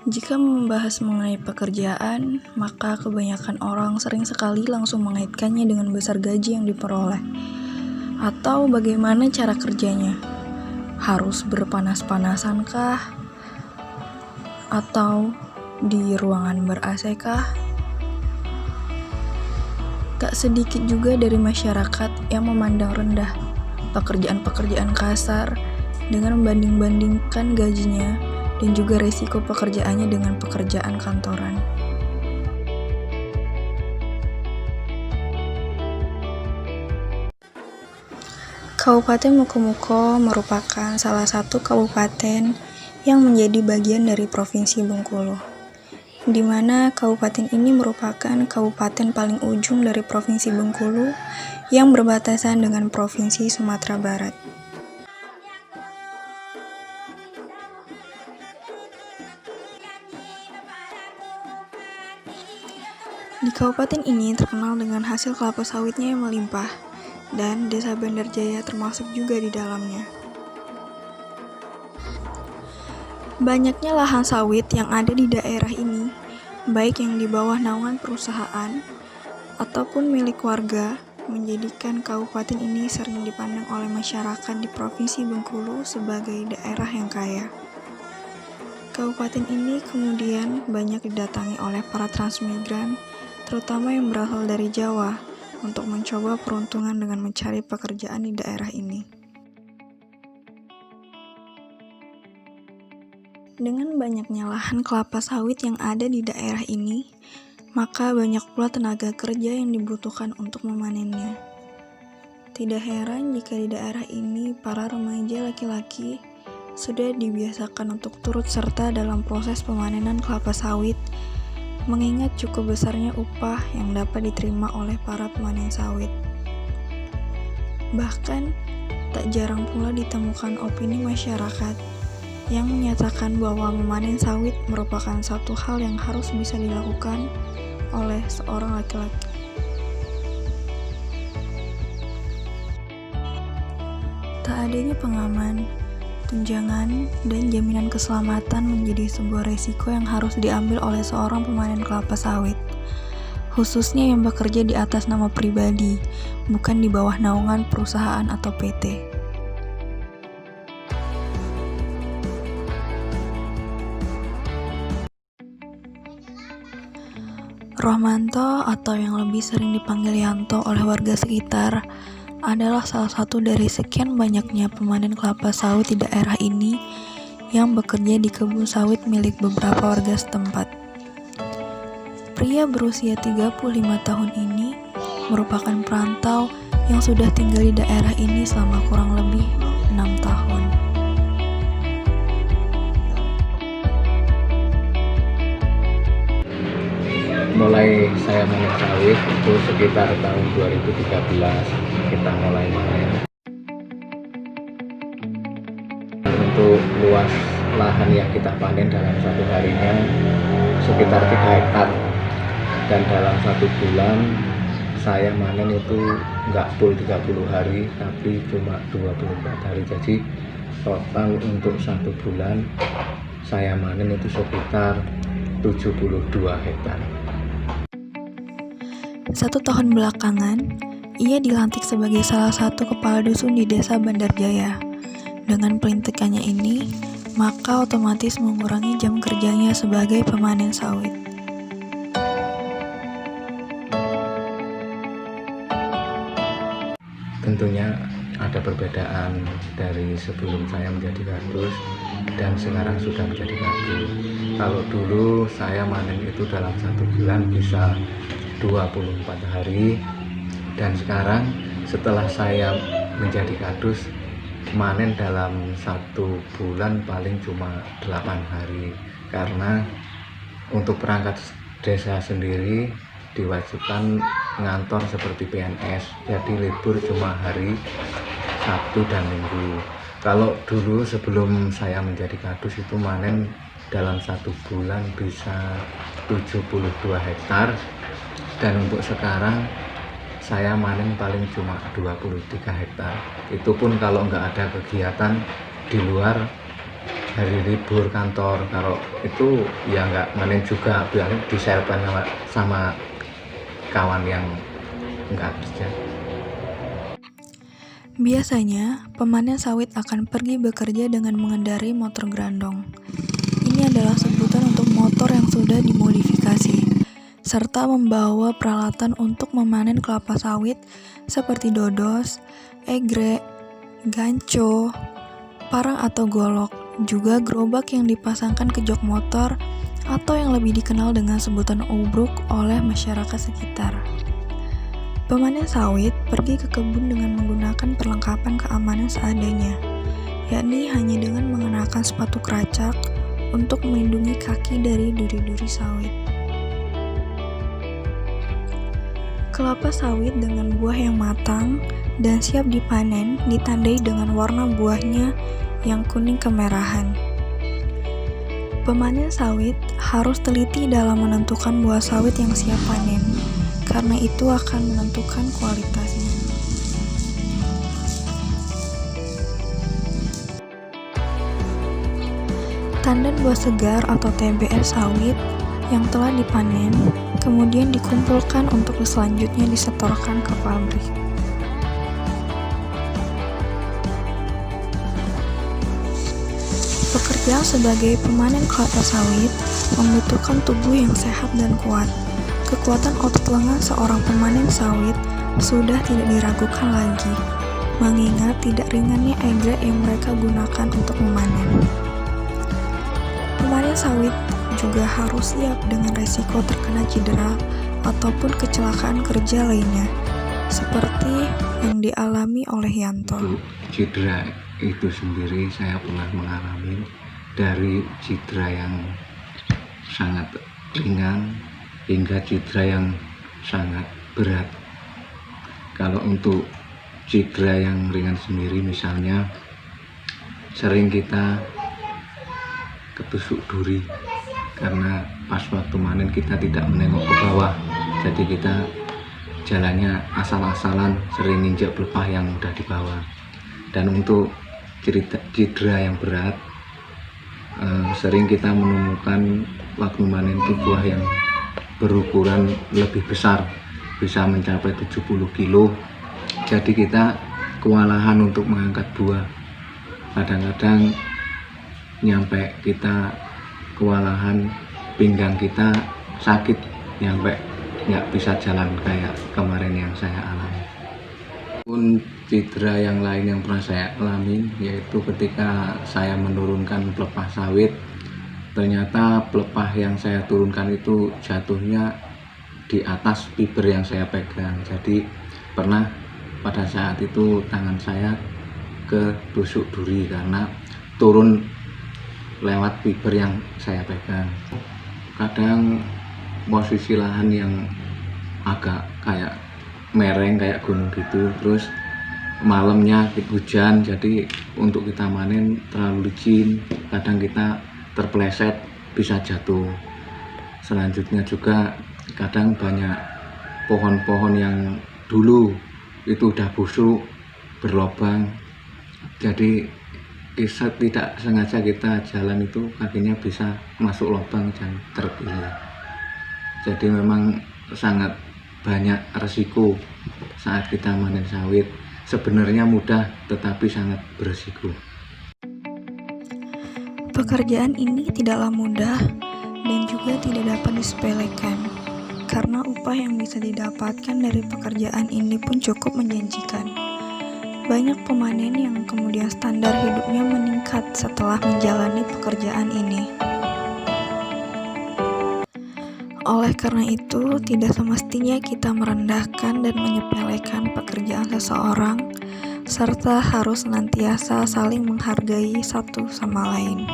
Jika membahas mengenai pekerjaan, maka kebanyakan orang sering sekali langsung mengaitkannya dengan besar gaji yang diperoleh, atau bagaimana cara kerjanya. Harus berpanas-panasan kah? Atau di ruangan ber-AC kah? Tak sedikit juga dari masyarakat yang memandang rendah pekerjaan-pekerjaan kasar dengan membanding-bandingkan gajinya dan juga resiko pekerjaannya dengan pekerjaan kantoran. Kabupaten Mukomuko merupakan salah satu kabupaten yang menjadi bagian dari Provinsi Bengkulu, di mana kabupaten ini merupakan kabupaten paling ujung dari Provinsi Bengkulu yang berbatasan dengan Provinsi Sumatera Barat. Di kabupaten ini terkenal dengan hasil kelapa sawitnya yang melimpah, dan Desa Bandar Jaya termasuk juga di dalamnya. Banyaknya lahan sawit yang ada di daerah ini, baik yang di bawah naungan perusahaan ataupun milik warga, menjadikan kabupaten ini sering dipandang oleh masyarakat di Provinsi Bengkulu sebagai daerah yang kaya. Kabupaten ini kemudian banyak didatangi oleh para transmigran, terutama yang berasal dari Jawa, untuk mencoba peruntungan dengan mencari pekerjaan di daerah ini. Dengan banyaknya lahan kelapa sawit yang ada di daerah ini, maka banyak pula tenaga kerja yang dibutuhkan untuk memanennya. Tidak heran jika di daerah ini para remaja laki-laki sudah dibiasakan untuk turut serta dalam proses pemanenan kelapa sawit, mengingat cukup besarnya upah yang dapat diterima oleh para pemanen sawit. Bahkan, tak jarang pula ditemukan opini masyarakat yang menyatakan bahwa memanen sawit merupakan satu hal yang harus bisa dilakukan oleh seorang laki-laki. Tak adanya pengaman, tunjangan, dan jaminan keselamatan menjadi sebuah resiko yang harus diambil oleh seorang pemanen kelapa sawit, khususnya yang bekerja di atas nama pribadi, bukan di bawah naungan perusahaan atau PT. Rohmanto, atau yang lebih sering dipanggil Yanto oleh warga sekitar, adalah salah satu dari sekian banyaknya pemanen kelapa sawit di daerah ini yang bekerja di kebun sawit milik beberapa warga setempat. Pria berusia 35 tahun ini merupakan perantau yang sudah tinggal di daerah ini selama kurang lebih 6 tahun. Mulai saya manen sawit itu sekitar tahun 2013 kita mulai manen. Untuk luas lahan yang kita panen dalam satu harinya sekitar 3 hektar, dan dalam satu bulan saya manen itu nggak full 30 hari tapi cuma 24 hari. Jadi total untuk satu bulan saya manen itu sekitar 72 hektar. 1 tahun belakangan, ia dilantik sebagai salah satu kepala dusun di Desa Bandar Jaya. Dengan pelantikannya ini, maka otomatis mengurangi jam kerjanya sebagai pemanen sawit. Tentunya ada perbedaan dari sebelum saya menjadi kadus dan sekarang sudah menjadi kadus. Kalau dulu saya manen itu dalam satu bulan bisa 24 hari, dan sekarang setelah saya menjadi kadus manen dalam satu bulan paling cuma 8 hari, karena untuk perangkat desa sendiri diwajibkan ngantor seperti PNS, jadi libur cuma hari Sabtu dan Minggu. Kalau dulu sebelum saya menjadi kadus itu manen dalam satu bulan bisa 72 hektar, dan untuk sekarang saya manen paling cuma 23 hektar. Itu pun kalau nggak ada kegiatan di luar hari libur kantor. Kalau itu ya nggak manen juga, biasanya diserpan sama kawan yang nggak kerja. Biasanya, pemanen sawit akan pergi bekerja dengan mengendarai motor grandong. Ini adalah sebutan untuk motor yang sudah dimodifikasi, serta membawa peralatan untuk memanen kelapa sawit seperti dodos, egrek, ganco, parang atau golok, juga gerobak yang dipasangkan ke jok motor atau yang lebih dikenal dengan sebutan ubruk oleh masyarakat sekitar. Pemanen sawit pergi ke kebun dengan menggunakan perlengkapan keamanan seadanya, yakni hanya dengan mengenakan sepatu keracak untuk melindungi kaki dari duri-duri sawit. Kelapa sawit dengan buah yang matang dan siap dipanen ditandai dengan warna buahnya yang kuning kemerahan. Pemanen sawit harus teliti dalam menentukan buah sawit yang siap panen, karena itu akan menentukan kualitasnya. Tandan buah segar atau TBS sawit yang telah dipanen kemudian dikumpulkan untuk selanjutnya disetorkan ke pabrik. Pekerjaan sebagai pemanen kelapa sawit membutuhkan tubuh yang sehat dan kuat. Kekuatan otot lengan seorang pemanen sawit sudah tidak diragukan lagi, mengingat tidak ringannya egrek yang mereka gunakan untuk memanen. Pemanen sawit juga harus siap dengan resiko terkena cedera ataupun kecelakaan kerja lainnya, seperti yang dialami oleh Yanto. Untuk cedera itu sendiri saya pernah mengalami, dari cedera yang sangat ringan hingga cedera yang sangat berat. Kalau untuk cedera yang ringan sendiri, misalnya sering kita ketusuk duri karena pas waktu manen kita tidak menengok ke bawah, jadi kita jalannya asal-asalan, sering injak pelepah yang udah di bawah. Dan untuk cedera yang berat, sering kita menemukan waktu manen itu buah yang berukuran lebih besar, bisa mencapai 70 kilo. Jadi kita kewalahan untuk mengangkat buah. Kadang-kadang nyampe kita kewalahan, pinggang kita sakit, nyampe nggak bisa jalan kayak kemarin yang saya alami. Pun cedera yang lain yang pernah saya alami, yaitu ketika saya menurunkan pelepah sawit, ternyata pelepah yang saya turunkan itu jatuhnya di atas fiber yang saya pegang. Jadi pernah pada saat itu tangan saya ketusuk duri karena turun lewat fiber yang saya pegang. Kadang posisi lahan yang agak kayak mereng kayak gunung gitu, terus malamnya hujan, jadi untuk kita manen terlalu licin, kadang kita terpeleset bisa jatuh. Selanjutnya juga kadang banyak pohon-pohon yang dulu itu udah busuk, berlobang, jadi tidak sengaja kita jalan itu kakinya bisa masuk lubang dan terkilir. Jadi memang sangat banyak resiko saat kita manen sawit. Sebenarnya mudah tetapi sangat beresiko. Pekerjaan ini tidaklah mudah dan juga tidak dapat disepelekan, karena upah yang bisa didapatkan dari pekerjaan ini pun cukup menjanjikan. Banyak pemanen yang kemudian standar hidupnya meningkat setelah menjalani pekerjaan ini. Oleh karena itu, tidak semestinya kita merendahkan dan menyepelekan pekerjaan seseorang, serta harus senantiasa saling menghargai satu sama lain.